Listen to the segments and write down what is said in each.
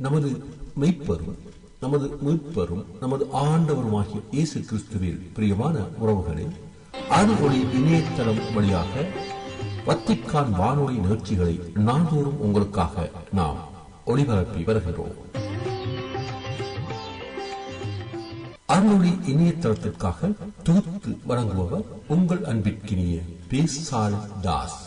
நமது மெய்ப்பரும் நமது மீட்பரும் நமது ஆண்டவருமாகிய இயேசு கிறிஸ்துவில் பிரியமான உறவுகளே, அருள்ஒளி இணையதளம் வழியாக வத்திக்கான் வானொலி நிகழ்ச்சிகளை நாள்தோறும் உங்களுக்காக நாம் ஒளிபரப்பி வருகிறோம். அருள்ஒளி இணையதளத்திற்காக தொகுத்து வழங்குபவர் உங்கள் அன்பிற்கினிய பேசால் தாஸ்.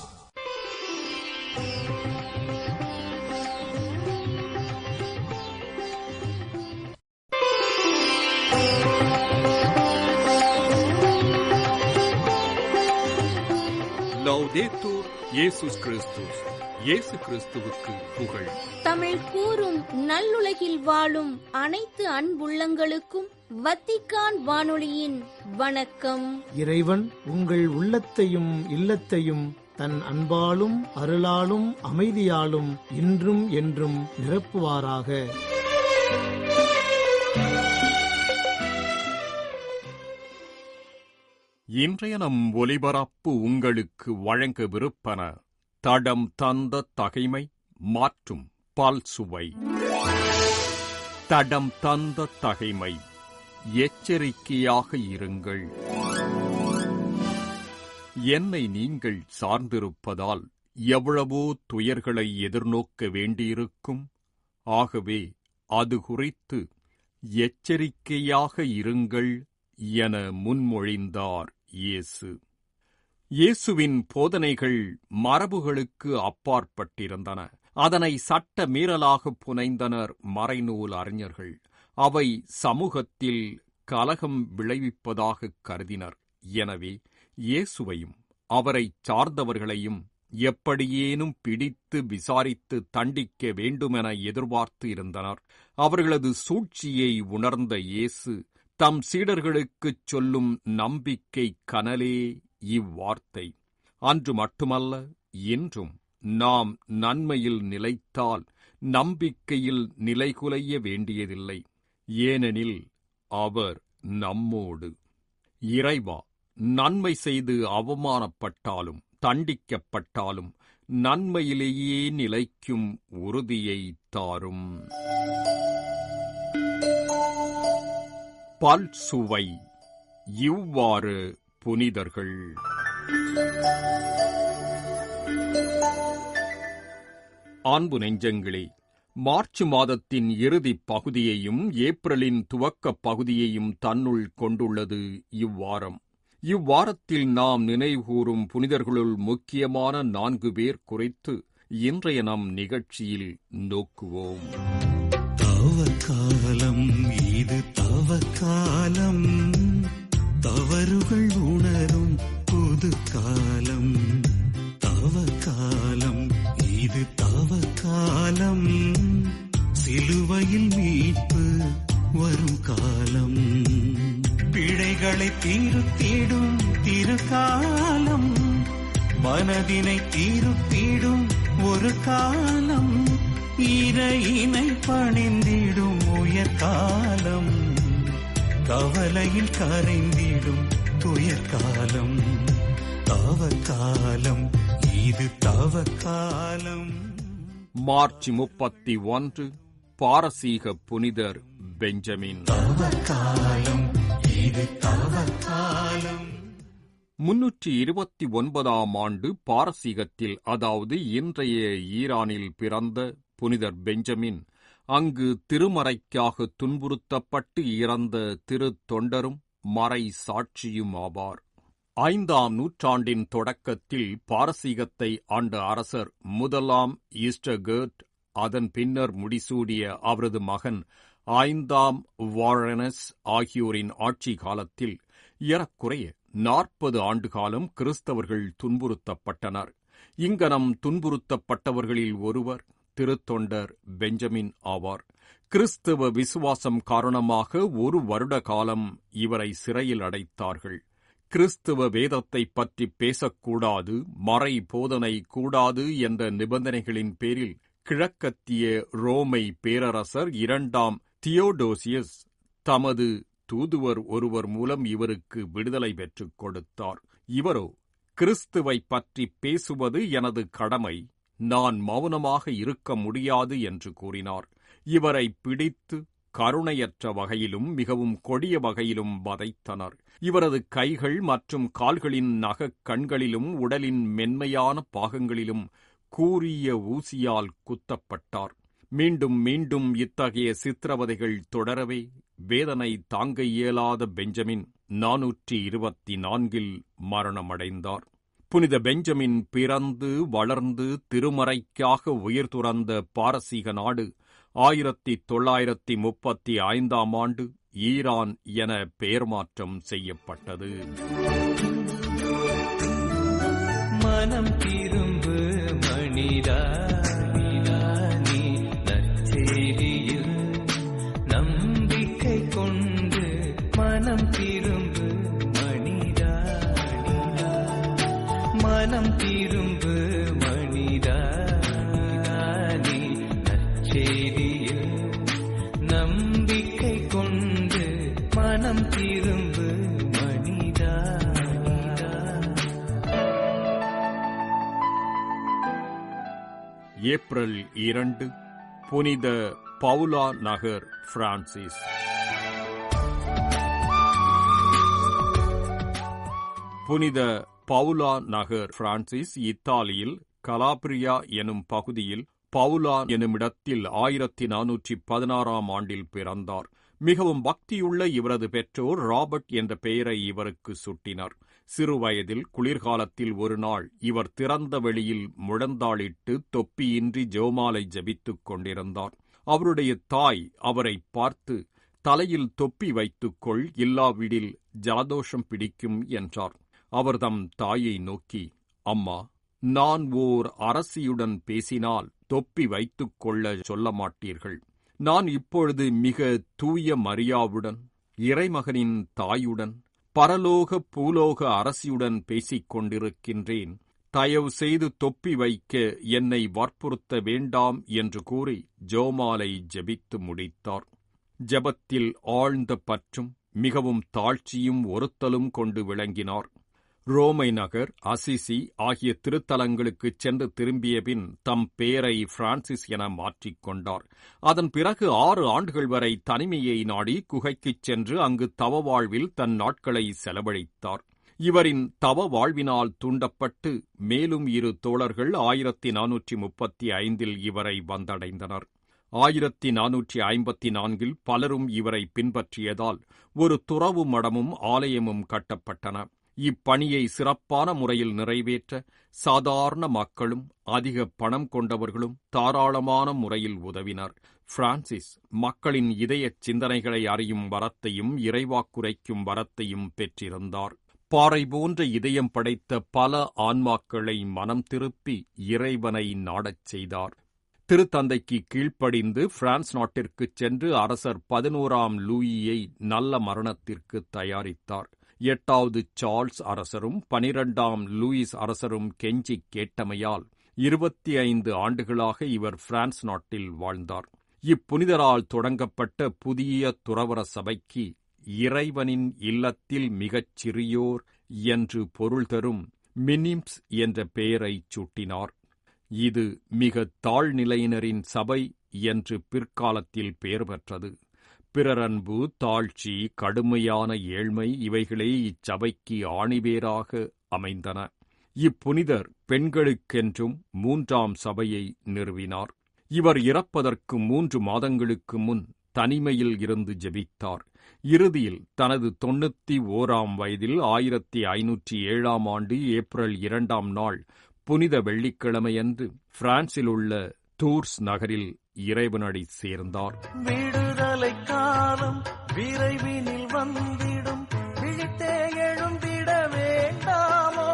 லௌதேத்தூர் இயேசுஸ் கிறிஸ்துஸ். இயேசு கிறிஸ்துவுக்கு புகழ். தமிழ் கூறும் நல்லுலகில் வாழும் அனைத்து அன்புள்ளங்களுக்கும் வத்திக்கான் வானொலியின் வணக்கம். இறைவன் உங்கள் உள்ளத்தையும் இல்லத்தையும் தன் அன்பாலும் அருளாலும் அமைதியாலும் இன்றும் என்றும் நிரப்புவாராக. இன்றைய நம் ஒலிபரப்பு உங்களுக்கு வழங்கவிருப்பன: தடம் தந்த தகைமை மற்றும் பல்சுவை. தடம் தந்த தகைமை. எச்சரிக்கையாக இருங்கள். என்னை நீங்கள் சார்ந்திருப்பதால் எவ்வளவோ துயர்களை எதிர்நோக்க வேண்டியிருக்கும். ஆகவே அது குறித்து எச்சரிக்கையாக இருங்கள் என முன்மொழிந்தார் இயேசு. இயேசுவின் போதனைகள் மரபுகளுக்கு அப்பாற்பட்டிருந்தன. அதனை சட்ட மீறலாக புனைந்தனர் மறைநூல் அறிஞர்கள். அவை சமூகத்தில் கலகம் விளைவிப்பதாக கருதினர். எனவே இயேசுவையும் அவரை சார்ந்தவர்களையும் எப்படியேனும் பிடித்து விசாரித்து தண்டிக்க வேண்டுமென எதிர்பார்த்து இருந்தனர். அவர்களது சூழ்ச்சியை உணர்ந்த இயேசு தம் சீடர்களுக்குச் சொல்லும் நம்பிக்கை கனலே இவ்வார்த்தை: அன்று மட்டுமல்ல, இன்றும் நாம் நன்மையில் நிலைத்தால் நம்பிக்கையில் நிலைகுலைய வேண்டியதில்லை. ஏனெனில் அவர் நம்மோடு. இறைவா, நன்மை செய்து அவமானப்பட்டாலும் தண்டிக்கப்பட்டாலும் நன்மையிலேயே நிலைக்கும் உறுதியை தாரும். பல்சுவை. இவ்வாறு புனிதர்கள். அன்பு நெஞ்சங்களே, மார்ச் மாதத்தின் இறுதிப் பகுதியையும் ஏப்ரலின் துவக்கப் பகுதியையும் தன்னுள் கொண்டுள்ளது இவ்வாரம். இவ்வாரத்தில் நாம் நினைவுகூரும் புனிதர்களுள் முக்கியமான 4 பேர் குறித்து இன்றைய நம் நிகழ்ச்சியில் நோக்குவோம். தவக்காலம் இது, தவக்காலம், தவறுகள் உணரும் புது காலம். தவக்காலம் இது, தவக்காலம், சிலுவையில் மீட்பு வரும் காலம். பிழைகளை தீருத்திடும் திருக்காலம், மனதினை தீருத்திடும் ஒரு காலம். இறையினை பணிந்திடும் உயர்காலம், கவலையில் கரைந்திடும் துயர்காலம். தவக்காலம் இது, தவக்காலம். மார்ச் 31 பாரசீக புனிதர் பெஞ்சமின். தவக்காலம் இது, தவக்காலம். 329ஆம் ஆண்டு பாரசீகத்தில், அதாவது இன்றைய ஈரானில் பிறந்த புனிதர் பெஞ்சமின் அங்கு திருமறைக்காக துன்புறுத்தப்பட்டு இறந்த திருத்தொண்டரும் மறை சாட்சியும் ஆவார். 5ஆம் நூற்றாண்டின் தொடக்கத்தில் பாரசீகத்தை ஆண்ட அரசர் முதலாம் ஈஸ்டர்கர்ட், அதன் பின்னர் முடிசூடிய அவரது மகன் 5ஆம் வாரனஸ் ஆகியோரின் ஆட்சி காலத்தில் ஏறக்குறைய 40 ஆண்டுகாலம் கிறிஸ்தவர்கள் துன்புறுத்தப்பட்டனர். இங்கனம் துன்புறுத்தப்பட்டவர்களில் ஒருவர் திருத்தொண்டர் பெஞ்சமின் ஆவார். கிறிஸ்தவ விசுவாசம் காரணமாக 1 வருட காலம் இவரை சிறையில் அடைத்தார்கள். கிறிஸ்தவ வேதத்தை பற்றி பேசக்கூடாது, மறை போதனை கூடாது என்ற நிபந்தனைகளின் பேரில் கிழக்கத்திய ரோமை பேரரசர் 2ஆம் தியோடோசியஸ் தமது தூதுவர் ஒருவர் மூலம் இவருக்கு விடுதலை பெற்றுக் கொடுத்தார். இவரோ கிறிஸ்துவை பற்றி பேசுவது எனது கடமை, நான் மௌனமாக இருக்க முடியாது என்று கூறினார். இவரை பிடித்து கருணையற்ற வகையிலும் மிகவும் கொடிய வகையிலும் வதைத்தனர். இவரது கைகள் மற்றும் கால்களின் நகக் கண்களிலும் உடலின் மென்மையான பாகங்களிலும் கூரிய ஊசியால் குத்தப்பட்டார். மீண்டும் மீண்டும் இத்தகைய சித்திரவதைகள் தொடரவே வேதனை தாங்க இயலாத பெஞ்சமின் 424 மரணமடைந்தார். புனித பெஞ்சமின் பிறந்து வளர்ந்து திருமறைக்காக உயிர் துறந்த பாரசீக நாடு 1935 ஈரான் என பெயர் மாற்றம் செய்யப்பட்டது. மனம் திரும்பு மனிதா, நீ நற்செய்தியில் நம்பிக்கை கொண்டு மனம் திரும்பு மனிதா, மனம் திரும்பு மனிதா, நீ நற்செய்தியில் நம்பிக்கை கொண்டு மனம் திரும்பு மனிதா. ஏப்ரல் 2 புனித பவுலா நகர் பிரான்சிஸ். புனித பவுலா நகர் பிரான்சிஸ் இத்தாலியில் கலாபிரியா எனும் பகுதியில் பவுலா எனுமிடத்தில் 1416 பிறந்தார். மிகவும் பக்தியுள்ள இவரது பெற்றோர் ராபர்ட் என்ற பெயரை இவருக்கு சூட்டினர். சிறுவயதில் குளிர்காலத்தில் ஒரு நாள் இவர் திறந்த வெளியில் முழந்தாளிட்டு தொப்பியின்றி ஜெபமாலை ஜபித்துக் கொண்டிருந்தார். அவருடைய தாய் அவரை பார்த்து, தலையில் தொப்பி வைத்துக்கொள், இல்லாவிடில் ஜலதோஷம் பிடிக்கும் என்றார். அவர் தம் தாயை நோக்கி, அம்மா, நான் ஓர் அரசியுடன் பேசினால் தொப்பி வைத்துக் கொள்ள சொல்ல மாட்டீர்கள். நான் இப்பொழுது மிக தூய மரியாவுடன், இறைமகனின் தாயுடன், பரலோக பூலோக அரசியுடன் பேசிக் கொண்டிருக்கின்றேன். தயவு செய்து தொப்பி வைக்க என்னை வற்புறுத்த வேண்டாம் என்று கூறி ஜெபமாலை ஜெபித்து முடித்தார். ஜெபத்தில் ஆழ்ந்த பற்றும் மிகவும் தாழ்ச்சியும் ஒருத்தலும் கொண்டு விளங்கினார். ரோமை நகர், அசிசி ஆகிய திருத்தலங்களுக்குச் சென்று திரும்பிய பின் தம் பெயரை பிரான்சிஸ் என மாற்றிக்கொண்டார். அதன் பிறகு 6 ஆண்டுகள் வரை தனிமையை நாடி குகைக்குச் சென்று அங்கு தவ வாழ்வில் தன் நாட்களை செலவழித்தார். இவரின் தவ வாழ்வினால் தூண்டப்பட்டு மேலும் 2 தோழர்கள் 1435 இவரை வந்தடைந்தனர். 1454 பலரும் இவரை பின்பற்றியதால் ஒரு துறவு மடமும் ஆலயமும் கட்டப்பட்டன. இப்பணியை சிறப்பான முறையில் நிறைவேற்ற சாதாரண மக்களும் அதிக பணம் கொண்டவர்களும் தாராளமான முறையில் உதவினர். பிரான்சிஸ் மக்களின் இதய சிந்தனைகளை அறியும் வரத்தையும் இறைவாக்குரைக்கும் வரத்தையும் பெற்றிருந்தார். பாறை போன்ற இதயம் படைத்த பல ஆன்மாக்களை மனம் திருப்பி இறைவனை நாடச் செய்தார். திருத்தந்தைக்கு கீழ்ப்படிந்து பிரான்ஸ் நாட்டிற்குச் சென்று அரசர் 11ஆம் லூயியை நல்ல மரணத்திற்கு தயாரித்தார். 8வது சார்ல்ஸ் அரசரும் 12ஆம் லூயிஸ் அரசரும் கெஞ்சிக் கேட்டமையால் 25 ஆண்டுகளாக இவர் பிரான்ஸ் நாட்டில் வாழ்ந்தார். இப்புனிதரால் தொடங்கப்பட்ட புதிய துறவற சபைக்கு இறைவனின் இல்லத்தில் மிகச் சிறியோர் என்று பொருள் தரும் மினிம்ஸ் என்ற பெயரைச் சூட்டினார். இது மிக தாழ்நிலையினரின் சபை என்று பிற்காலத்தில் பெயர் பெற்றது. பிறரன்பு, தாழ்ச்சி, கடுமையான ஏழ்மை இவைகளே இச்சபைக்கு ஆணிவேராக அமைந்தன. இப்புனிதர் பெண்களுக்கென்றும் 3ஆம் சபையை நிறுவினார். இவர் இறப்பதற்கு 3 மாதங்களுக்கு முன் தனிமையில் இருந்து ஜெபித்தார். இறுதியில் தனது 91ஆம் வயதில் 1507ஆம் ஆண்டு ஏப்ரல் 2ஆம் நாள் புனித வெள்ளிக்கிழமையன்று பிரான்சிலுள்ள டூர்ஸ் நகரில் இறைவனடி சேர்ந்தார். விடுதலை காலம் விரைவினில் வந்திடும், விழித்தே எழுந்திட வேண்டாமோ?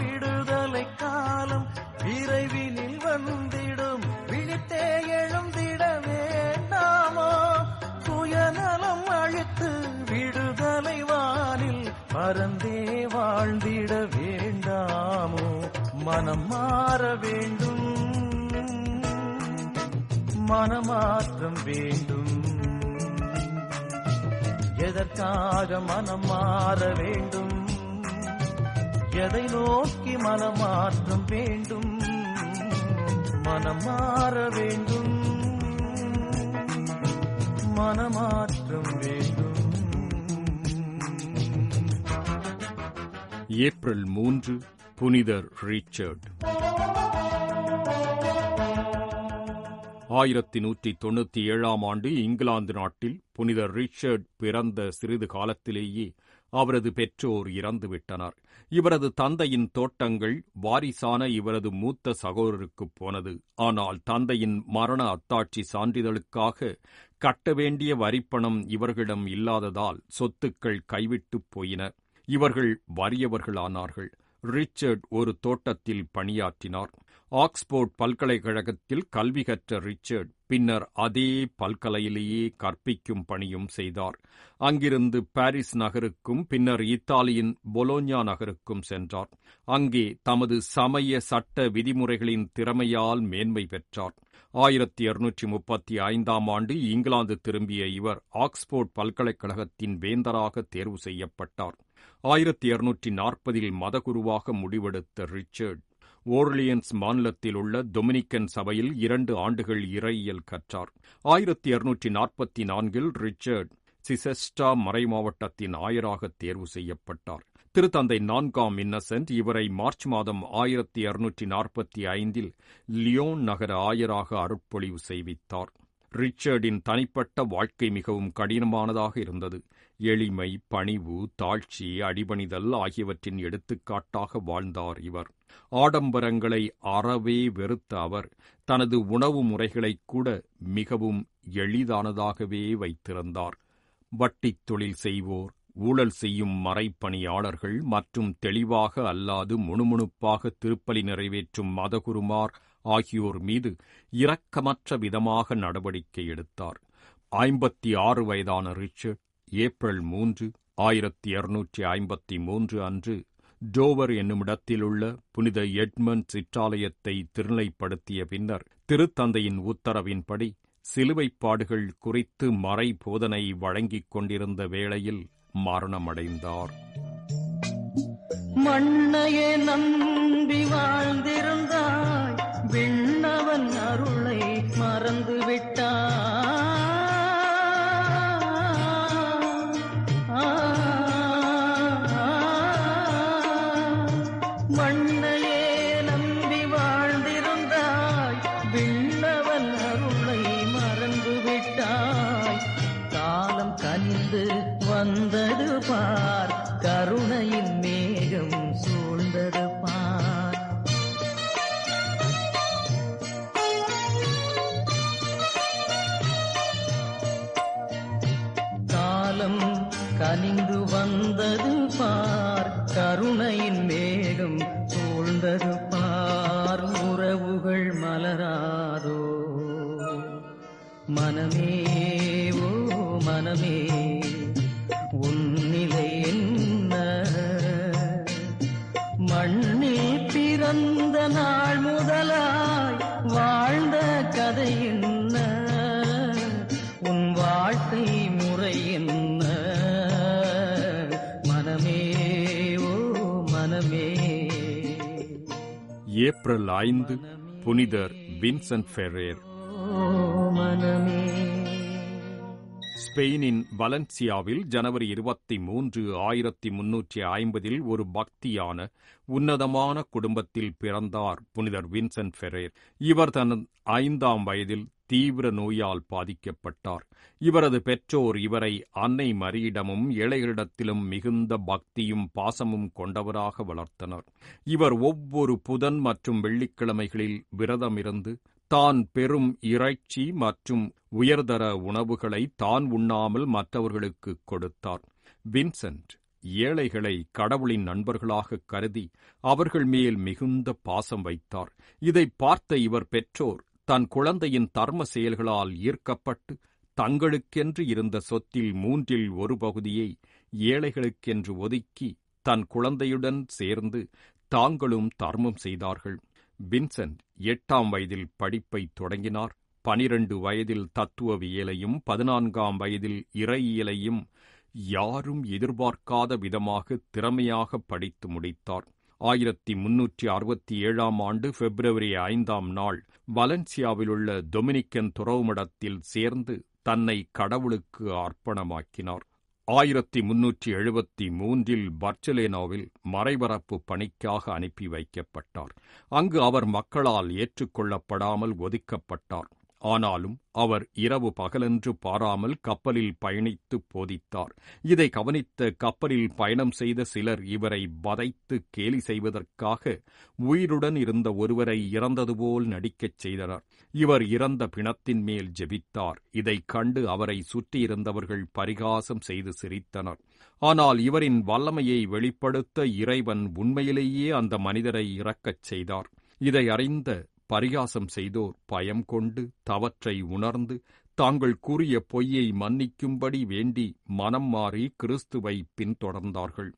விடுதலை காலம் விரைவினில் வந்திடும், விழித்தே எழுந்திட வேண்டாமோ? சுயநலம் அழித்து விடுதலை வானில் பறந்தே வாழ்ந்திட வேண்டாமோ? மனம் மாற வேண்டும், மனமாற்றம் வேண்டும். எதற்காக மனம் மாற வேண்டும்? எதை நோக்கி மனமாற்றம் வேண்டும், மனம் மாற வேண்டும், மனமாற்றம் வேண்டும். ஏப்ரல் 3 புனிதர் ரிச்சர்ட். 1197 ஆண்டு இங்கிலாந்து நாட்டில் புனிதர் ரிச்சர்ட் பிறந்த சிறிது காலத்திலேயே அவரது பெற்றோர் இறந்துவிட்டனர். இவரது தந்தையின் தோட்டங்கள் வாரிசான இவரது மூத்த சகோதரருக்குப் போனது. ஆனால் தந்தையின் மரண அத்தாட்சி சான்றிதழுக்காக கட்ட வேண்டிய வரிப்பணம் இவர்களிடம் இல்லாததால் சொத்துக்கள் கைவிட்டுப் போயின. இவர்கள் வறியவர்களானார்கள். ரிச்சர்ட் ஒரு தோட்டத்தில் பணியாற்றினார். ஆக்ஸ்போர்ட் பல்கலைக்கழகத்தில் கல்வி கற்ற ரிச்சர்ட் பின்னர் அதே பல்கலையிலேயே கற்பிக்கும் பணியும் செய்தார். அங்கிருந்து பாரிஸ் நகருக்கும் பின்னர் இத்தாலியின் பொலோஞ்சா நகருக்கும் சென்றார். அங்கே தமது சமய சட்ட விதிமுறைகளின் திறமையால் மேன்மை பெற்றார். 1235 ஆண்டு இங்கிலாந்து திரும்பிய இவர் ஆக்ஸ்போர்ட் பல்கலைக்கழகத்தின் வேந்தராக தேர்வு செய்யப்பட்டார். 1240 மதகுருவாக முடிவெடுத்த ரிச்சர்ட் ஓர்லியன்ஸ் மாநிலத்தில் உள்ள டொமினிக்கன் சபையில் 2 ஆண்டுகள் இறையியல் கற்றார். 1244 ரிச்சர்ட் சிசெஸ்டா மறைமாவட்டத்தின் ஆயராக தேர்வு செய்யப்பட்டார். திருத்தந்தை 4ஆம் இன்னசென்ட் இவரை மார்ச் மாதம் 1245 லியோன் நகர ஆயராக அருட்பொழிவு செய்வித்தார். ரிச்சர்டின் தனிப்பட்ட வாழ்க்கை மிகவும் கடினமானதாக இருந்தது. எளிமை, பணிவு, தாழ்ச்சி, அடிபணிதல் ஆகியவற்றின் எடுத்துக்காட்டாக வாழ்ந்தார் இவர். ஆடம்பரங்களை அறவே வெறுத்த அவர் தனது உணவு முறைகளைக் கூட மிகவும் எளிதானதாகவே வைத்திருந்தார். வட்டித் தொழில் செய்வோர், ஊழல் செய்யும் மறைப்பணியாளர்கள் மற்றும் தெளிவாக அல்லாது முணுமுணுப்பாக திருப்பலி நிறைவேற்றும் மதகுருமார் ஆகியோர் மீது இரக்கமற்ற விதமாக நடவடிக்கை எடுத்தார். 56 வயதான ரிச்சர்ட் ஏப்ரல் 3, 1253 அன்று டோவர் என்னுமிடத்திலுள்ள புனித எட்மண்ட் சிற்றாலயத்தை திருநிலைப்படுத்திய பின்னர் திருத்தந்தையின் உத்தரவின்படி சிலுவைப்பாடுகள் குறித்து மறை போதனை வழங்கிக் கொண்டிருந்த வேளையில் மரணமடைந்தார். மண்ணையே நம்பி வாழ்ந்திருந்தாய், விண்ணவன் அருளை மறந்து விட்டாய். மண்ணையே நம்பி வாழ்ந்திருந்தாய், விண்ணவன் அருளை மறந்து விட்டாய். காலம் கனிந்து வந்தது பார், கருணையின் மேகம் சூழ்ந்தது பார். காலம் கனிந்து வந்தது பார், கருணையின் மேகம் சூழ்ந்தது பார். உறவுகள் மலராதோ மனமே, ஓ மனமே, உன்னிலை என்ன? மண்ணில் பிறந்த நாள் முதலாய் வாழ்ந்த கதை என்ன? உன் வாழ்க்கை முறை என்ன? மனமே, ஓ மனமே. ஏப்ரல் 5 புனிதர் வின்சென்ட் ஃபெரேர். மனமே. ஸ்பெயினின் வலன்சியாவில் ஜனவரி 23, 1350 ஒரு பக்தியான உன்னதமான குடும்பத்தில் பிறந்தார் புனிதர் வின்சென்ட் ஃபெரேர். இவர் தனது 5ஆம் வயதில் தீவிர நோயால் பாதிக்கப்பட்டார். இவரது பெற்றோர் இவரை அன்னை மரியிடமும் ஏழைகளிடத்திலும் மிகுந்த பக்தியும் பாசமும் கொண்டவராக வளர்த்தனர். இவர் ஒவ்வொரு புதன் மற்றும் வெள்ளிக்கிழமைகளில் விரதமிருந்து தான் பெறும் இறைச்சி மற்றும் உயர்தர உணவுகளை தான் உண்ணாமல் மற்றவர்களுக்கு கொடுத்தார். வின்சென்ட் ஏழைகளை கடவுளின் நண்பர்களாக கருதி அவர்கள் மேல் மிகுந்த பாசம் வைத்தார். இதை பார்த்த இவர் பெற்றோர் தன் குழந்தையின் தர்ம செயல்களால் ஈர்க்கப்பட்டு தங்களுக்கென்று இருந்த சொத்தில் 1/3 பகுதியை ஏழைகளுக்கென்று ஒதுக்கி தன் குழந்தையுடன் சேர்ந்து தாங்களும் தர்மம் செய்தார்கள். வின்சென்ட் 8ஆம் வயதில் படிப்பை தொடங்கினார். 12 வயதில் தத்துவவியலையும் 14ஆம் வயதில் இறையியலையும் யாரும் எதிர்பார்க்காத விதமாக திறமையாக படித்து முடித்தார். 1367 ஆண்டு பிப்ரவரி 5 வலன்சியாவிலுள்ள டொமினிக்கன் துறவுமடத்தில் சேர்ந்து தன்னை கடவுளுக்கு அர்ப்பணமாக்கினார். 1373 பர்ச்சலேனாவில் மறைபரப்பு பணிக்காக அனுப்பி வைக்கப்பட்டார். அங்கு அவர் மக்களால் ஏற்றுக்கொள்ளப்படாமல் ஒதுக்கப்பட்டார். ஆனாலும் அவர் இரவு பகலென்று பாராமல் கப்பலில் பயணித்து போதித்தார். இதை கவனித்த கப்பலில் பயணம் செய்த சிலர் இவரை வதைத்து கேலி செய்வதற்காக உயிருடன் இருந்த ஒருவரை இறந்தது போல் நடிக்கச் செய்தனர். இவர் இறந்த பிணத்தின் மேல் ஜெபித்தார். இதைக் கண்டு அவரை சுற்றியிருந்தவர்கள் பரிகாசம் செய்து சிரித்தனர். ஆனால் இவரின் வல்லமையை வெளிப்படுத்த இறைவன் உண்மையிலேயே அந்த மனிதரை இறக்கச் செய்தார். இதை அறிந்த பரிகாசம் செய்தோர் பயம் கொண்டு தவற்றை உணர்ந்து தாங்கள் கூறிய பொய்யை மன்னிக்கும்படி வேண்டி மனம் மாறி கிறிஸ்துவை பின்தொடர்ந்தார்கள்.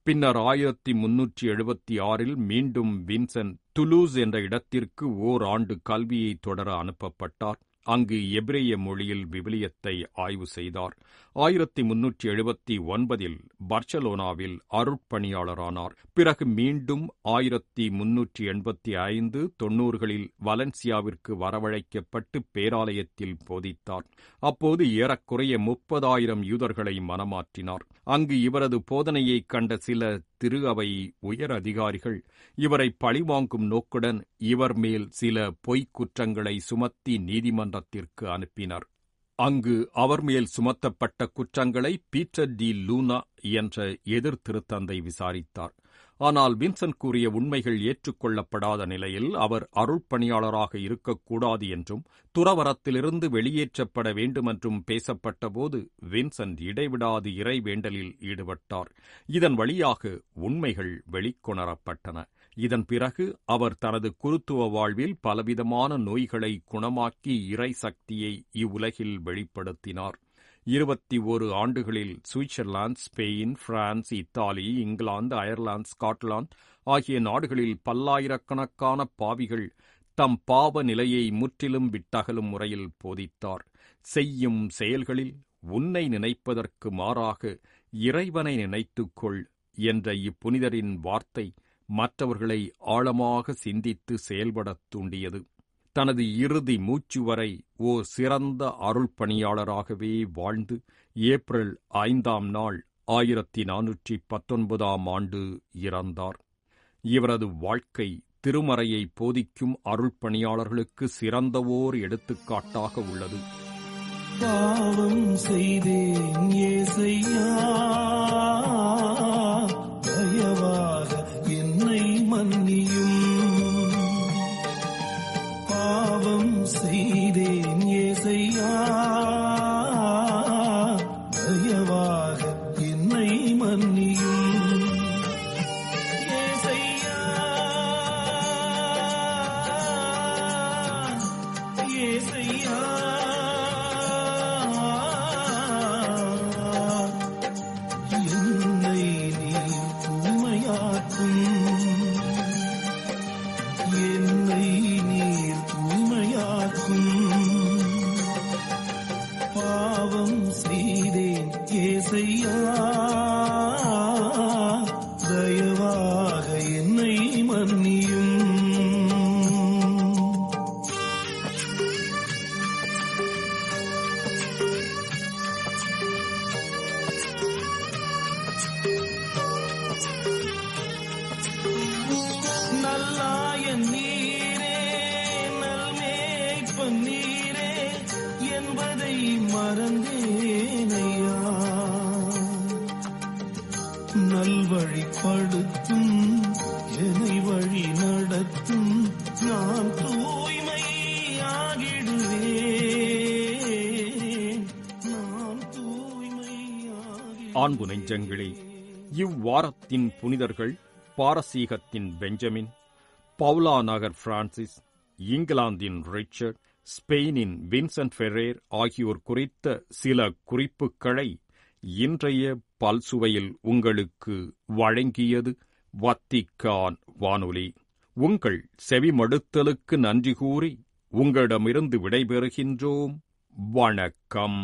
பின்னர் 1376 மீண்டும் வின்சென்ட் துலூஸ் என்ற இடத்திற்கு ஓராண்டு கல்வியை தொடர அனுப்பப்பட்டார். அங்கு எபிரேய மொழியில் விவிலியத்தை ஆய்வு செய்தார். 1379 பர்ச்சலோனாவில் அருட்பணியாளரானார். பிறகு மீண்டும் 1385-90 வலன்சியாவிற்கு வரவழைக்கப்பட்டு பேராலயத்தில் போதித்தார். அப்போது ஏறக்குறைய 30,000 யூதர்களை மனமாற்றினார். அங்கு இவரது போதனையைக் கண்ட சில திரு அவை உயர் அதிகாரிகள் இவரை பழிவாங்கும் நோக்குடன் இவர் மேல் சில பொய்க் குற்றங்களை சுமத்தி நீதிமன்றத்திற்கு அனுப்பினர். அங்கு அவர் மேல் சுமத்தப்பட்ட குற்றங்களை பீட்டர் டி லூனா என்ற எதிர் திருத்தந்தை விசாரித்தார். ஆனால் வின்சென்ட் கூறிய உண்மைகள் ஏற்றுக்கொள்ளப்படாத நிலையில் அவர் அருட்பணியாளராக இருக்கக்கூடாது என்றும் துறவரத்திலிருந்து வெளியேற்றப்பட வேண்டுமென்றும் பேசப்பட்டபோது வின்சென்ட் இடைவிடாது இறைவேண்டலில் ஈடுபட்டார். இதன் வழியாக உண்மைகள் வெளிக்கொணரப்பட்டன. இதன் பிறகு அவர் தனது குருத்துவ வாழ்வில் பலவிதமான நோய்களை குணமாக்கி இறை சக்தியை இவ்வுலகில் வெளிப்படுத்தினார். 21 ஆண்டுகளில் Switzerland, Spain, France, Italy, England, Ireland, Scotland ஆகிய நாடுகளில் பல்லாயிரக்கணக்கான பாவிகள் தம் பாவ நிலையை முற்றிலும் விட்டகலும் முறையில் போதித்தார். செய்யும் செயல்களில் உன்னை நினைப்பதற்கு மாறாக இறைவனை நினைத்துக்கொள் என்ற இப்புனிதரின் வார்த்தை மற்றவர்களை ஆழமாக சிந்தித்து செயல்படத் தூண்டியது. தனது இறுதி மூச்சு வரை ஓர் சிறந்த அருள்பணியாளராகவே வாழ்ந்து ஏப்ரல் 5 1419 இறந்தார். இவரது வாழ்க்கை திருமறையை போதிக்கும் அருள்பணியாளர்களுக்கு சிறந்தவோர் எடுத்துக்காட்டாக உள்ளது. பாவம் செய்தேன் ஏசையா, தயவாக என்னை மன்னியும். பாவம் செய்தேன் ஏசையா, தயவாக என்னை மன்னியும். ஏசையா, ஏசையா, என்னை நீ தூய்மையாக்கும். என்னை நீர் தூய்மையாக்கும். பாவம் செய்தேன் ஏசையா, தயவாக என்னை மன்னியும். நல்லாயன் நீரே, நல்மேய்ப்பன் நீரே என்பதை மறந்தேனையா. நல்வழிப்படுத்தும், என்னை வழி நடத்தும், நான் தூய்மையாகிடுவேன். நான் தூய்மையாகிடுவேன். அன்பு நெஞ்சங்களே, இவ்வாரத்தின் புனிதர்கள் பாரசீகத்தின் பெஞ்சமின், பவுலா நகர் பிரான்சிஸ், இங்கிலாந்தின் ரிச்சர்ட், ஸ்பெயினின் வின்சென்ட் ஃபெரேர் ஆகியோர் குறித்த சில குறிப்புகளை இன்றைய பல்சுவையில் உங்களுக்கு வழங்கியது வத்திக்கான் வானொலி. உங்கள் செவிமடுத்தலுக்கு நன்றி கூறி உங்களிடமிருந்து விடைபெறுகின்றோம். வணக்கம்.